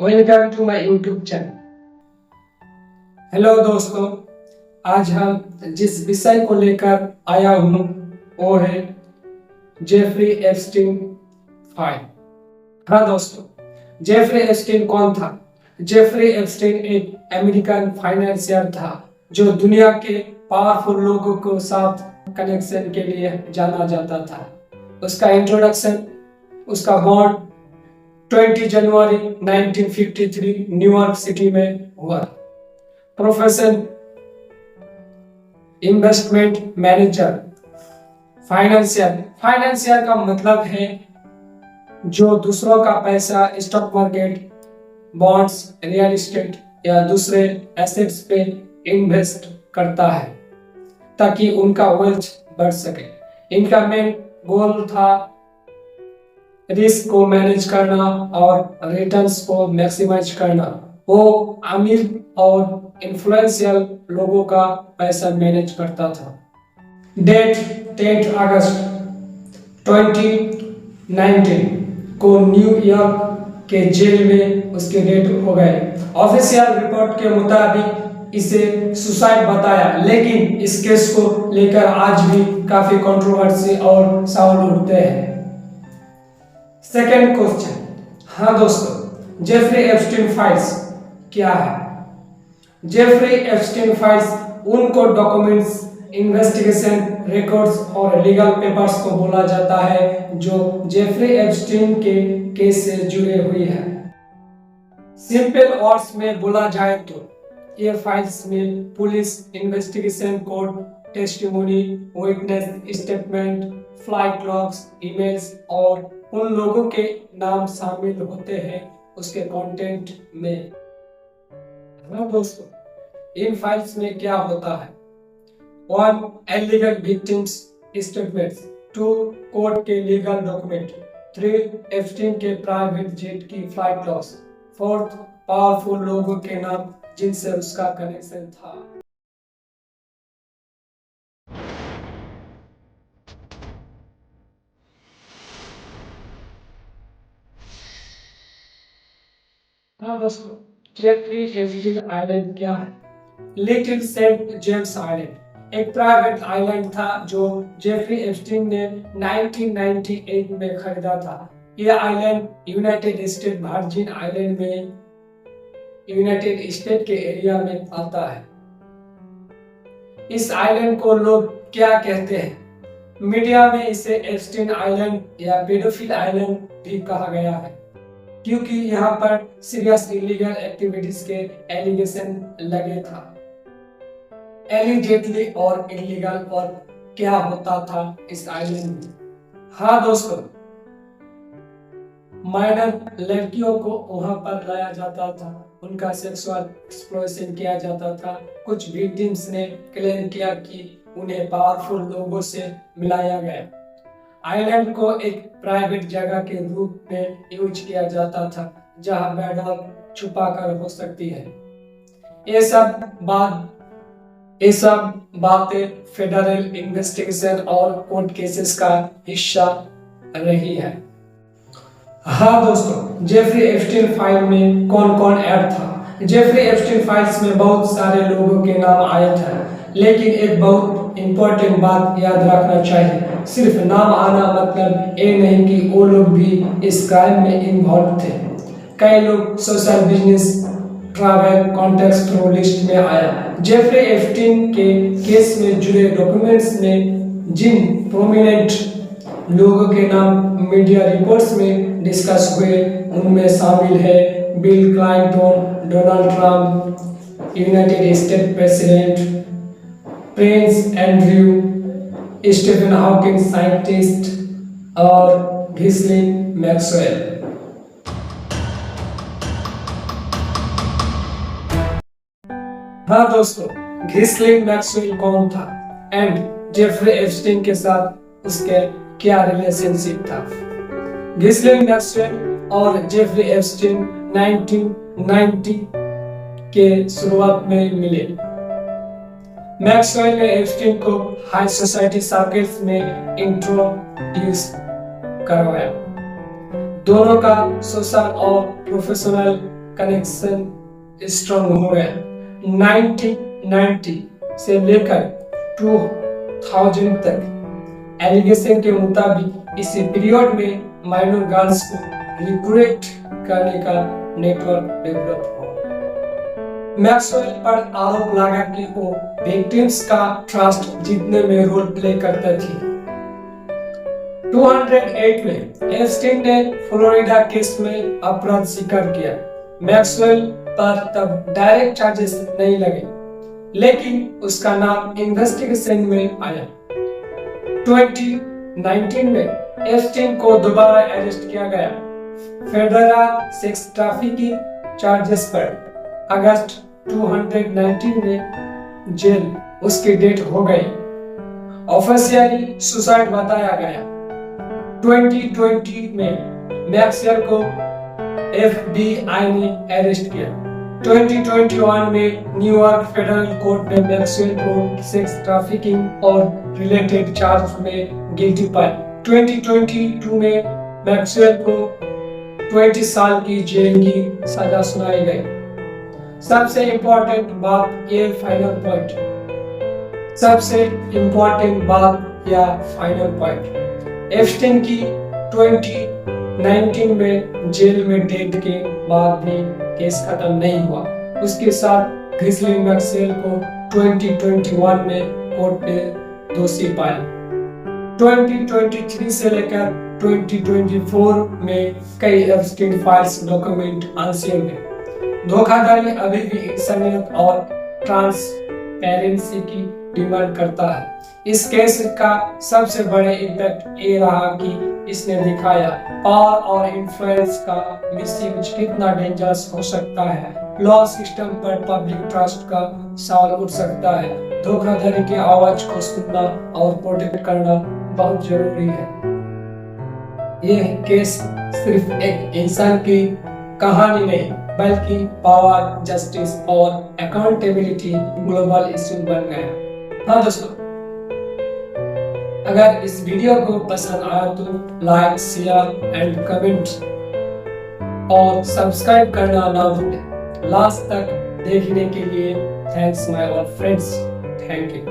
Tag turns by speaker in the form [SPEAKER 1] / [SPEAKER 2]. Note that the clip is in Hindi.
[SPEAKER 1] Welcome to my YouTube channel. Hello दोस्तों, आज हम जिस विषय को लेकर आया हूँ वो है जेफरी एप्स्टीन फाइल। हाँ दोस्तों, जेफरी एप्स्टीन कौन था? जेफरी एप्स्टीन एक अमेरिकन फाइनेंशियर था जो दुनिया के पावरफुल लोगों को साथ कनेक्शन के लिए जाना जाता था। उसका इंट्रोडक्शन, उसका बॉन्ड 20 जनवरी 1953 न्यूयॉर्क सिटी में हुआ। Profession investment manager. फाइनेंशियर का मतलब है जो दूसरों का पैसा stock market, bonds, real estate या दूसरे एसेट्स पे इन्वेस्ट करता है ताकि उनका वेल्थ बढ़ सके। इनका मेन गोल था रिस्क को मैनेज करना और रिटर्न्स को मैक्सिमाइज करना। वो अमीर और इन्फ्लुएंशियल लोगों का पैसा मैनेज करता था। डेट 10 अगस्त 2019 को न्यूयॉर्क के जेल में उसके डेथ हो गए। ऑफिशियल रिपोर्ट के मुताबिक इसे सुसाइड बताया, लेकिन इस केस को लेकर आज भी काफी कंट्रोवर्सी और सवाल उठते हैं। सेकेंड क्वेश्चन, हाँ दोस्तों, जेफरी एप्स्टीन फाइल्स क्या है? जेफरी एप्स्टीन फाइल्स उनको डॉक्यूमेंट्स, इन्वेस्टिगेशन रिकॉर्ड्स और लीगल पेपर्स को बोला जाता है जो जेफरी एप्स्टीन के केस से जुड़े हुई है। सिंपल वर्ड्स में बोला जाए तो ये फाइल्स में police investigation code, testimony, witness statement, flight logs, emails और उन लोगों के नाम शामिल होते हैं उसके कंटेंट में। हाँ दोस्तों, इन फाइल्स में क्या होता है? 1. Illegal victims statements. 2. कोर्ट के लीगल डॉक्यूमेंट। 3. एप्स्टीन के प्राइवेट जेट की फ्लाइट लॉग्स। 4. पावरफुल लोगों के नाम जिनसे उसका कनेक्शन था। हाँ दोस्तों, जेफरी एप्स्टीन आइलैंड क्या है? लिटिल सेंट जेम्स आइलैंड एक प्राइवेट आइलैंड था जो जेफरी एप्स्टीन ने 1998 में खरीदा था। यह island United state virgin island में यूनाइटेड स्टेट के एरिया में आता है। इस आइलैंड को लोग क्या कहते हैं? मीडिया में इसे एप्स्टीन आइलैंड या पेडोफिल आइलैंड भी कहा गया है क्योंकि यहाँ पर सीरियस इलीगल एक्टिविटीज के एलिगेशन लगे था। एलिजेटली और इलीगल और क्या होता था इस आइलैंड में? हाँ दोस्तों, माइनर लड़कियों को वहां पर लाया जाता था, उनका सेक्सुअल एक्सप्लॉयटेशन किया जाता था। कुछ विक्टिम्स ने क्लेम किया कि उन्हें पावरफुल लोगों से मिलाया गया। आइलैंड को एक प्राइवेट जगह के रूप में यूज किया जाता था जहां बैडल छुपा कर हो सकती है। ये सब बातें फेडरल इन्वेस्टिगेशन और कोर्ट केसेस का हिस्सा रही है। हाँ दोस्तों, जेफरी एप्स्टीन फाइल में कौन कौन ऐड था? जेफरी एप्स्टीन फाइल्स में बहुत सारे लोगों के नाम आए थे, लेकिन एक बहुत इंपॉर्टेंट बात याद रखना चाहिए। सिर्फ नाम आना मतलब ये नहीं कि वो लोग भी इस क्राइम में इन्वॉल्व थे। कई लोग social business, travel contact through list में आया। जेफरी एप्स्टीन के केस में जुड़े डॉक्यूमेंट्स में जिन प्रोमिनेंट लोगों के नाम मीडिया रिपोर्ट्स में डिस्कस हुए उनमें शामिल है Bill Clinton, Donald Trump, United State president, Prince Andrew, Stephen Hawking scientist और घिस्लिन मैक्सवेल। हाँ दोस्तों, घिस्लिन मैक्सवेल कौन था एंड जेफरी एप्स्टीन के साथ उसके क्या रिलेशनशिप था? घिस्लिन मैक्सवेल और जेफरी एप्स्टीन 1990 के शुरुआत में मिले। मैक्सवेल ने एप्स्टीन को हाई सोसाइटी सर्कल्स में इंट्रोड्यूस करवाया। दोनों का सोशल और प्रोफेशनल कनेक्शन स्ट्रॉन्ग हो गया। 1990 से लेकर 2000 तक एलिगेशन के मुताबिक इसी पीरियड में माइनर गर्ल्स को रिक्रूट करने का नेटवर्क डेवलप हुआ। मैक्सवेल पर आरोप लगा कि वो विक्टिम्स का ट्रस्ट जीतने में रोल प्ले करता थी। 208 में एप्स्टाइन ने फ्लोरिडा केस में अपराध स्वीकार किया। मैक्सवेल पर तब डायरेक्ट चार्जेस नहीं लगे, लेकिन उसका नाम इन्वेस्टिगेशन में आया। 2019 में एप्स्टाइन को दोबारा अरेस्ट किया गया फेडरल सेक्स ट्रैफिकिंग चार्जेस पर। अगस्त 2019 में जेल उसकी डेथ हो गई। ऑफिशियली सुसाइड बताया गया। 2020 में मैक्सवेल को FBI ने अरेस्ट किया। 2021 में न्यूयॉर्क फेडरल कोर्ट ने मैक्सवेल को सेक्स ट्रैफिकिंग और रिलेटेड चार्ज में गिल्टी पाया। 2022 में मैक्सवेल को 20 साल की जेल की सजा सुनाई गई। सबसे इम्पोर्टेंट बात ये फाइनल पॉइंट, सबसे इम्पोर्टेंट बात या फाइनल पॉइंट, एप्स्टाइन की 2019 में जेल में डेथ के बाद भी केस खत्म नहीं हुआ। उसके साथ घिसलिन मैक्सवेल को 2021 में कोर्ट ने दोषी पाया। 2023 से लेकर 2024 में कई एप्स्टाइन फाइल्स डॉक्यूमेंट अनसील्ड हैं। धोखाधड़ी अभी भी इंसानियत और ट्रांसपेरेंसी की डिमांड करता है। इस केस का सबसे बड़े इम्पैक्ट ये रहा कि इसने दिखाया पावर और इन्फ्लुएंस का मिसयूज कितना डेंजरस हो सकता है। लॉ सिस्टम पर पब्लिक ट्रस्ट का सवाल उठ सकता है। धोखाधड़ी की आवाज को सुनना और प्रोटेक्ट करना बहुत जरूरी है। यह केस सिर्फ एक इंसान की कहानी नहीं, बल्कि पावर, जस्टिस और अकाउंटेबिलिटी ग्लोबल इश्यू बन गया। हाँ दोस्तों, अगर इस वीडियो को पसंद आया तो लाइक, शेयर एंड कमेंट और सब्सक्राइब करना ना भूलें। लास्ट तक देखने के लिए thanks my all friends. Thank you.